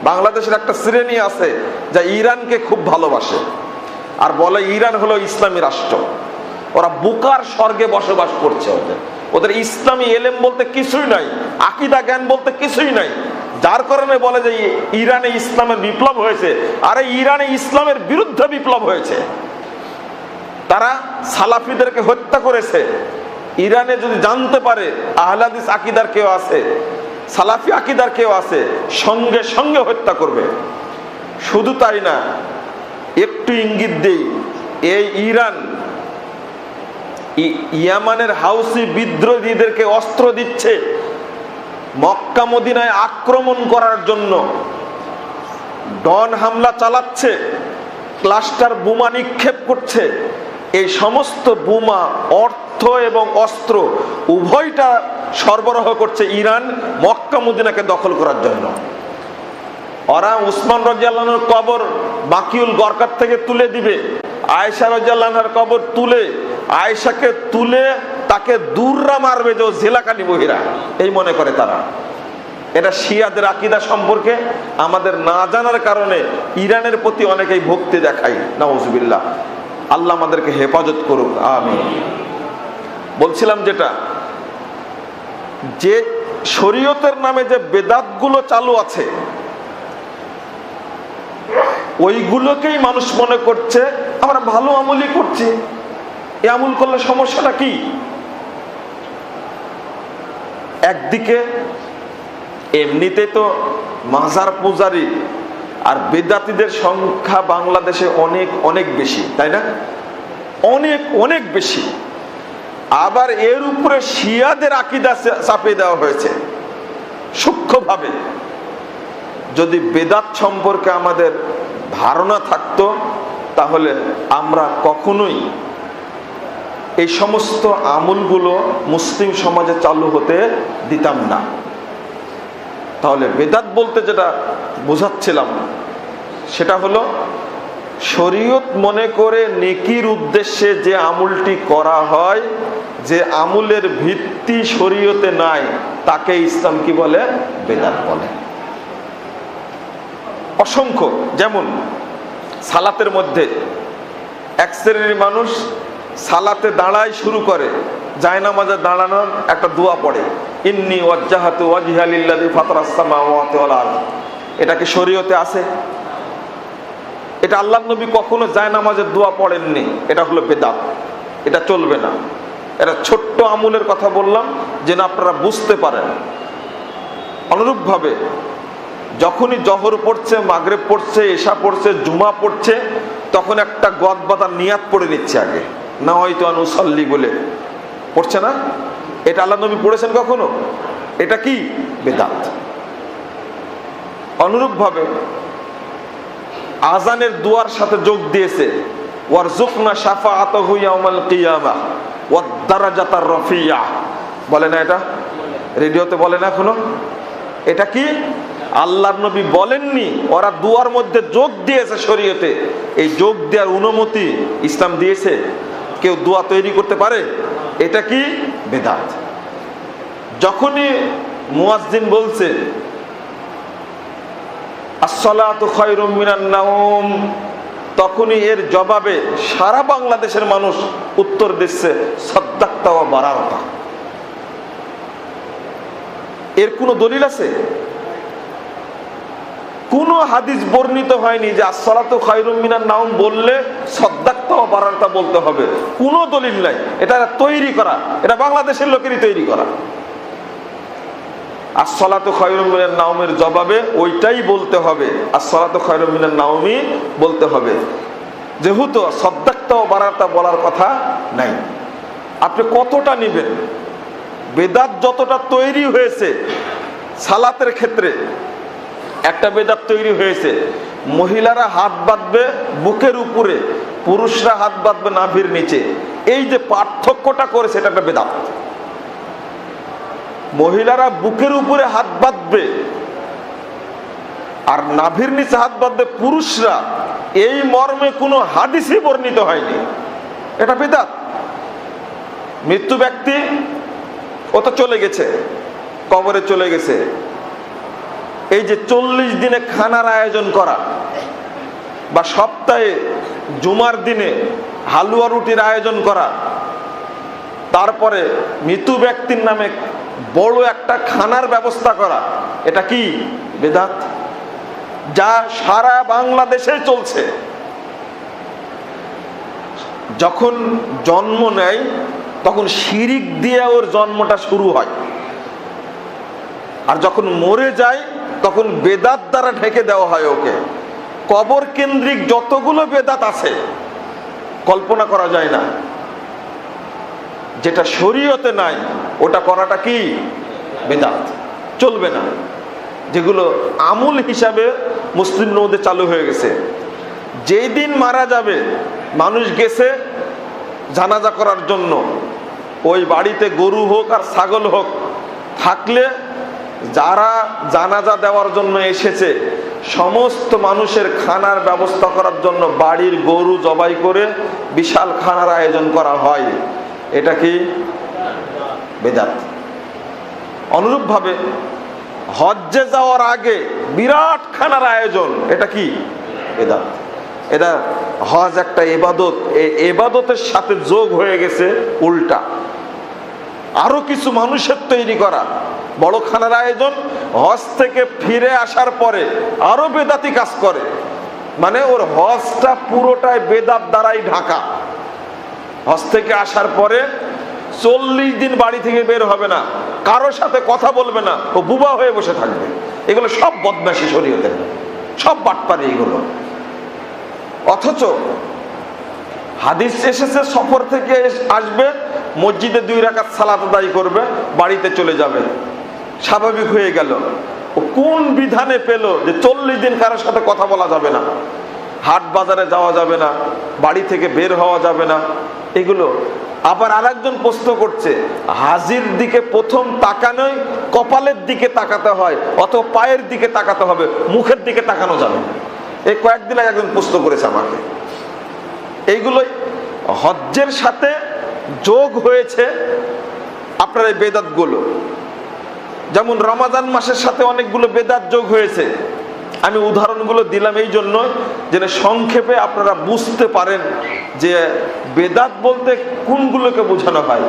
বাংলাদেশের একটা শ্রেণী আছে যা ইরানকে খুব ভালোবাসে আর বলে ইরান হলো ইসলামী রাষ্ট্র। ওরা বুকার স্বর্গে বসবাস করছে। ওদের ইসলামী এলেম বলতে কিছুই নাই, আকীদা জ্ঞান বলতে কিছুই নাই, যার কারণে বলে যে ইরানে ইসলামের বিপ্লব হয়েছে। আরে ইরানে ইসলামের বিরুদ্ধে বিপ্লব হয়েছে। তারা সালাফিদেরকে হত্যা করেছে। ইরানে যদি জানতে পারে আহলে হাদিস আকীদার কেউ আছে, সালাফি আকীদার কেউ আছে, সঙ্গে সঙ্গে হত্যা করবে। শুধু তাই না, একটু ইঙ্গিত দেই, এই ইরান ইয়ামানের হাউসি বিদ্রোহীদেরকে অস্ত্র দিচ্ছে মক্কা মদিনায় আক্রমণ করার জন্য। ড্রোন হামলা চালাচ্ছে, ক্লাস্টার বোমা নিক্ষেপ করছে। এই সমস্ত বোমা, অর্থ এবং অস্ত্র উভয়টা সরবরাহ করছে ইরান মক্কা মদিনাকে দখল করার জন্য। ওরা উসমান রাদিয়াল্লাহু আনহুর কবর বাকিউল গরকাত থেকে তুলে দিবে, আয়েশা রাদিয়াল্লাহু আনহার কবর তুলে, আয়েশাকে তুলে তাকে দূররা মারবে যে জেলাকানি বহিরা, এই মনে করে তারা। এটা শিয়াদের আকীদা সম্পর্কে আমাদের না জানার কারণে ইরানের প্রতি অনেকেই ভক্তি দেখায়। নাউজুবিল্লাহ, আল্লাহ আমাদেরকে হেফাজত করুক, আমিন। বলছিলাম যেটা, যে শরীয়তের নামে যে বেদাতগুলো চালু আছে ওইগুলোকেই মানুষ মনে করছে আমরা ভালো আমলই করছি। এই আমল করলে সমস্যাটা কি? একদিকে এমনিতে তো মাজার পূজারী আর বেদাতীদের সংখ্যা বাংলাদেশে অনেক অনেক বেশি, তাই না? অনেক অনেক বেশি। আবার এর উপরে শিয়াদের আকীদা চাপিয়ে দেওয়া হয়েছে সূক্ষ্মভাবে। যদি বেদাত সম্পর্কে আমাদের ধারণা থাকতো তাহলে আমরা কখনোই এই সমস্ত আমলগুলো মুসলিম সমাজে চালু হতে দিতাম না। তাহলে বেদাত বলতে যেটা বোঝাচ্ছিলাম সেটা হলো শরীয়ত মনে করে নেকির উদ্দেশ্যে যে আমলটি করা হয়, যে আমলের ভিত্তি শরীয়তে নাই, তাকে ইসলাম কি বলে? বেদাত বলে। অসংখ্য, যেমন সালাতের মধ্যে এক শ্রেণীর মানুষ সালাতে দাঁড়ায় শুরু করে, জায়নামাজে দাঁড়ানোর একটা দোয়া পড়ে, ইন্নী ওয়াজ্জাহাতু ওয়াজহিয়া লিল্লাযী ফাতারাস সামাওয়াতি ওয়াল আরদ। এটা কি শরীয়তে আছে? এটা আল্লাহর নবী কখনো জায়নামাজের দোয়া পড়েননি। এটা হলো বেদাত, এটা চলবে না। এটা ছোট্ট আমলের কথা বললাম যেন আপনারা বুঝতে পারেন। অনুরূপভাবে যখনই জহর পড়ছে, মাগরিব পড়ছে, এশা পড়ছে, জুমা পড়ছে, তখন একটা গদ বাঁধা নিয়াত পড়ে নিচ্ছে আগে, না হয়তো আনুসাল্লি বলে পড়ছে না? এটা আল্লাহ নবী পড়েছেন কখনো? এটা কি? বেদাত। অনুরূপভাবে আজানের দুয়ার সাথে যোগ দিয়েছে, ওয়ারজুকনা শাফাআতাহু ইয়াউমাল কিয়ামাহ ওয়াদ দারাজাতার রাফিয়া। বলে না এটা? রেডিওতে বলে না এখনো? এটা কি? আল্লাহর নবী বলেননি, ওরা দুয়ার মধ্যে যোগ দিয়েছে শরীয়তে। এই যোগ দেওয়ার অনুমতি ইসলাম দিয়েছে। কেউ দোয়া তৈরি করতে পারে? এটা কি? বেদাত। যখনই মুয়াজ্জিন বলছে আসসালাতু খায়রুম মিনান নাওম, তখনই এর জবাবে সারা বাংলাদেশের মানুষ উত্তর দিচ্ছে সাদ্দাক্তা ওয়া বারারতা। এর কোনো দলিল আছে? কোন হাদিস বর্ণিত হয়নি যে আসসালাতু খায়রুম মিনান নাওম বললে সাদ্দাক্তা ওয়া বারারতা বলতে হবে। কোনো দলিল নাই। এটা তৈরি করা, এটা বাংলাদেশের লোকেরই তৈরি করা। আসসালাতু খায়রুম মিনান নাওমের জবাবে ওইটাই বলতে হবে, আসসালাতু খায়রুম মিনান নাওমি বলতে হবে, যেহেতু সাদ্দাক্তা ওয়া বারারতা বলার কথা নাই। আপনি কতটা নেবেন? বেদাত যতটা তৈরি হয়েছে সালাতের ক্ষেত্রে, একটা বেদাত তৈরি হয়েছে, মহিলারা হাত বাঁধবে বুকের উপরে, পুরুষরা হাত বাঁধবে নাভির নিচে। এই যে পার্থক্যটা করেছে, এটা একটা বেদাত। মহিলারা বুকের উপরে হাত বাঁধবে আর নাভির নিচে হাত বাঁধবে পুরুষরা, এই মর্মে কোনো হাদিসই বর্ণিত হয়নি। এটা বেদাত। মৃত্যু ব্যক্তি ও তো চলে গেছে, কবরে চলে গেছে, এই যে 40 দিনে খানার আয়োজন করা, বা সপ্তাহে জুমার দিনে হালুয়া রুটির আয়োজন করা, তারপরে মৃত ব্যক্তির নামে বড় একটা খানার ব্যবস্থা করা, এটা কি বিদআত? যা সারা বাংলাদেশে চলছে। যখন জন্ম নেয় তখন শিরিক দিয়ে ওর জন্মটা শুরু হয়, আর যখন মরে যায় তখন বেদাত দ্বারা ঢেকে দেওয়া হয় ওকে। কবর কেন্দ্রিক যতগুলো বেদাত আছে কল্পনা করা যায় না। যেটা শরীয়তে নাই ওটা করাটা কি বেদাত, চলবে না। যেগুলো আমূল হিসাবে মুসলিমদের মধ্যে চালু হয়ে গেছে। যেই দিন মারা যাবে, মানুষ গেছে জানাজা করার জন্য, ওই বাড়িতে গরু হোক আর ছাগল হোক থাকলে যারা জানাজা দেওয়ার জন্য এসেছে সমস্ত মানুষের খানার ব্যবস্থা করার জন্য বাড়ির গরু জবাই করে বিশাল খানার আয়োজন করা হয়। এটা কি বেদাত? অনুরূপভাবে হজ্জে যাওয়ার আগে বিরাট খানার আয়োজন, এটা কি বেদাত? এটা হজ একটা ইবাদত, এই ইবাদতের সাথে যোগ হয়ে গেছে উল্টা আরো কিছু মানুষের তৈরি করা বড় খানার আয়োজন। হজ থেকে ফিরে আসার পরে আরো বেদাতি কাজ করে, মানে ওর হজটা পুরোটাই বেদাত দ্বারাই ঢাকা। হজ থেকে আসার পরে 40 দিন বাড়ি থেকে বের হবে না, কারোর সাথে কথা বলবে না, ও বুবা হয়ে বসে থাকবে। এগুলো সব বদমাশি শরীয়তের, সব বাটপারি এগুলো। অথচ হাদিস এসেছে সফর থেকে আসবে, মসজিদে 2 রাকাত সালাত আদায় করবে, বাড়িতে চলে যাবে, স্বাভাবিক হয়ে গেল। ও কোন বিধানে পেল যে 40 দিন কারোর সাথে কথা বলা যাবে না, হাট বাজারে যাওয়া যাবে না, বাড়ি থেকে বের হওয়া যাবে না? এগুলো আবার আরেকজন প্রশ্ন করছে, হাজির দিকে প্রথম তাকানোই কপালের দিকে তাকাতে হয় অথবা পায়ের দিকে তাকাতে হবে, মুখের দিকে তাকানো যাবে না। এই কয়েকদিন আগে একজন প্রশ্ন করেছে আমাকে। এইগুলোই হজ্জের সাথে যোগ হয়েছে আপনার এই বেদাত গুলো। যেমন রমাদান মাসের সাথে অনেকগুলো বেদাত যোগ হয়েছে। আমি উদাহরণগুলো দিলাম এই জন্য যেন সংক্ষেপে আপনারা বুঝতে পারেন যে বেদাত বলতে কোনগুলোকে বোঝানো হয়।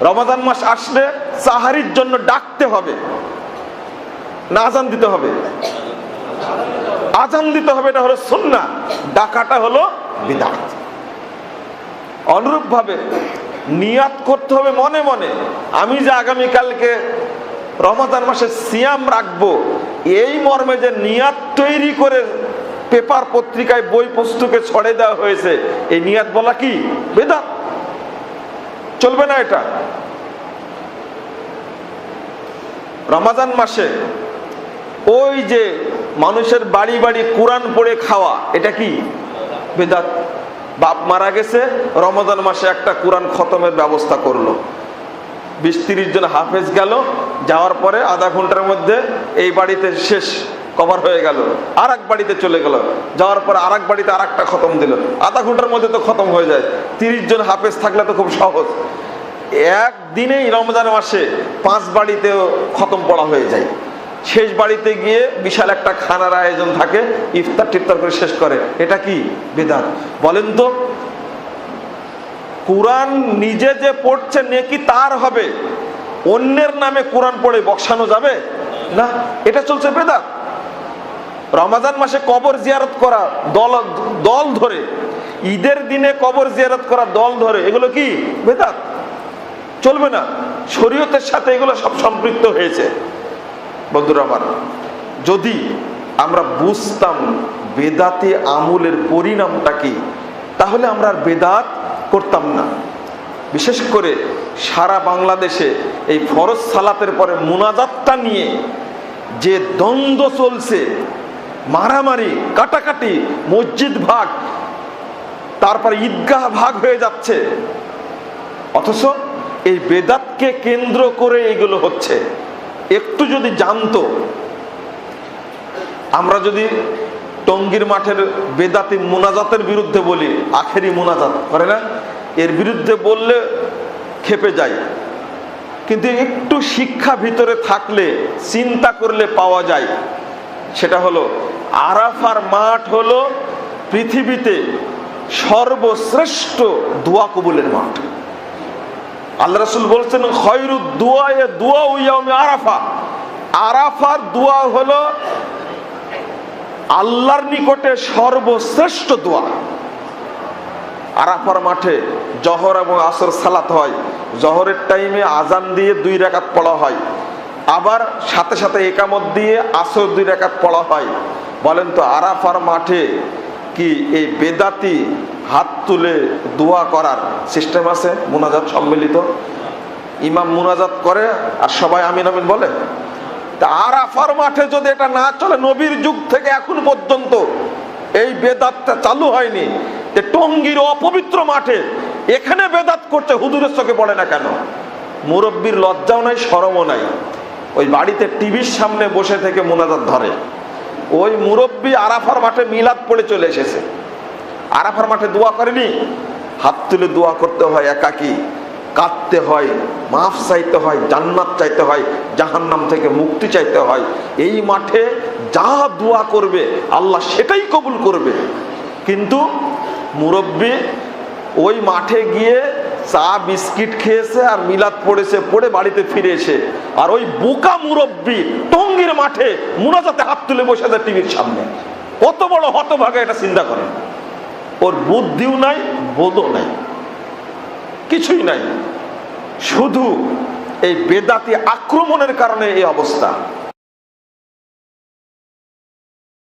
রমাদান মাস আসলে সাহারির জন্য ডাকতে হবে না আজান দিতে হবে? আজান দিতে হবে, এটা হলো সুন্নাহ, ডাকাটা হলো বিদআত। অনুরূপ ভাবে নিয়াত করতে হবে মনে মনে, আমি যে আগামীকালকে রমাদান মাসে সিয়াম রাখবো, এই মর্মে যে নিয়াত তৈরি করে পেপার পত্রিকায় বই পুস্তকে ছড়ে দেওয়া হয়েছে, এই নিয়াত বলা কি বেদাত? চলবে না এটা। রমাদান মাসে ওই যে মানুষের বাড়ি বাড়ি কোরআন পড়ে খাওয়া, এটা কি বেদাত? বাপ মারা গেছে, রমাদান মাসে একটা কোরআন খতমের ব্যবস্থা করলো, 20-30 জন হাফেজ গেল, যাওয়ার পরে আধা ঘন্টার মধ্যে এই বাড়িতে শেষ কভার হয়ে গেল, আর এক বাড়িতে চলে গেল, যাওয়ার পরে আর এক বাড়িতে আর একটা খতম দিল, আধা ঘন্টার মধ্যে তো খতম হয়ে যায়। 30 জন হাফেজ থাকলে তো খুব সহজ, একদিনেই রমজান মাসে 5 বাড়িতেও খতম পড়া হয়ে যায়। শেষ বাড়িতে গিয়ে বিশাল একটা খানার আয়োজন থাকে, ইফতার টিফতার করে শেষ করে, এটা কি বেদাত? বলেন তো, কোরআন নিজে যে পড়ছে নেকি তার হবে, অন্যের নামে কোরআন পড়ে বসানো যাবে না, এটা চলছে বেদাত। রমাদান মাসে কবর জিয়ারত করা দল ধরে, ঈদের দিনে কবর জিয়ারত করা দল ধরে, এগুলো কি বেদাত? চলবে না। শরীয়তের সাথে এগুলো সব সম্পৃক্ত হয়েছে। বন্ধুরা আমার, যদি আমরা বুঝতাম বেদাতে আমলের পরিণামটা কি, তাহলে আমরা আর বেদাত করতাম না। বিশেষ করে সারা বাংলাদেশে এই ফরজ সালাতের পরে মুনাজাতটা নিয়ে যে দ্বন্দ্ব চলছে, মারামারি কাটাকাটি, মসজিদ ভাগ, তারপর ঈদগাহ ভাগ হয়ে যাচ্ছে, অথচ এই বেদাতকে কেন্দ্র করে এগুলো হচ্ছে। একটু যদি জানতো, আমরা যদি টঙ্গীর মাঠের বেদাতি মুনাজাতের বিরুদ্ধে বলি, আখেরি মুনাজাত করে না, এর বিরুদ্ধে বললে খেপে যায়, কিন্তু একটু শিক্ষা ভিতরে থাকলে চিন্তা করলে পাওয়া যায়। সেটা হলো আরাফার মাঠ হলো পৃথিবীতে সর্বশ্রেষ্ঠ দোয়া কবুলের মাঠ। আল্লাহ রাসূল বলছেন খয়রুদ দুআয়ে দুআউ ইয়াউমি আরাফা। আরাফার দোয়া হলো আল্লাহর নিকটে সর্বশ্রেষ্ঠ দোয়া। আরাফার মাঠে জহর এবং আসর সালাত হয়। জহরের টাইমে আজান দিয়ে 2 রাকাত পড়া হয়, আবার সাথে সাথে একামত দিয়ে আসর 2 রাকাত পড়া হয়। বলেন তো আরাফার মাঠে কি এই বেদাতি হাত তুলে দোয়া করার সিস্টেম আছে? মুনাজাত সম্মিলিত ইমাম মুনাজাত করে আর সবাই আমিন আমিন বলে? তা আরাফার মাঠে যদি এটা না চলে, নবীর যুগ থেকে এখন পর্যন্ত এই বেদাতটা চালু হয়নি, টঙ্গীর অপবিত্র মাঠে এখানে বেদাত করছে, হুজুরের চোখে পড়ে না কেন? মুরব্বীর লজ্জাও নাই, শরমও নাই। ওই বাড়িতে টিভির সামনে বসে থেকে মুনাজাত ধরে। ওই মুরব্বী আরাফার মাঠে মিলাদ পড়ে চলে এসেছে, আরাফার মাঠে দোয়া করেনি। হাত তুলে দোয়া করতে হয়, একাকী কাঁদতে হয়, মাফ চাইতে হয়, জান্নাত চাইতে হয়, জাহান্নাম থেকে মুক্তি চাইতে হয়। এই মাঠে যা দোয়া করবে আল্লাহ সেটাই কবুল করবে। কিন্তু মুরব্বী ওই মাঠে গিয়ে চা বিস্কিট খেয়েছে আর মিলাদ পড়েছে, পড়ে বাড়িতে ফিরে এসে আর ওই বোকা মুরব্বী টঙ্গীর মাঠে মুনাজাতে হাত তুলে বসে আছে টিভির সামনে। কত বড় হতভাগা, এটা চিন্তা করেন। ওর বুদ্ধিও নাই, বোধও নাই, কিছুই নাই, শুধু এই বেদাতি আক্রমণের কারণে এই অবস্থা।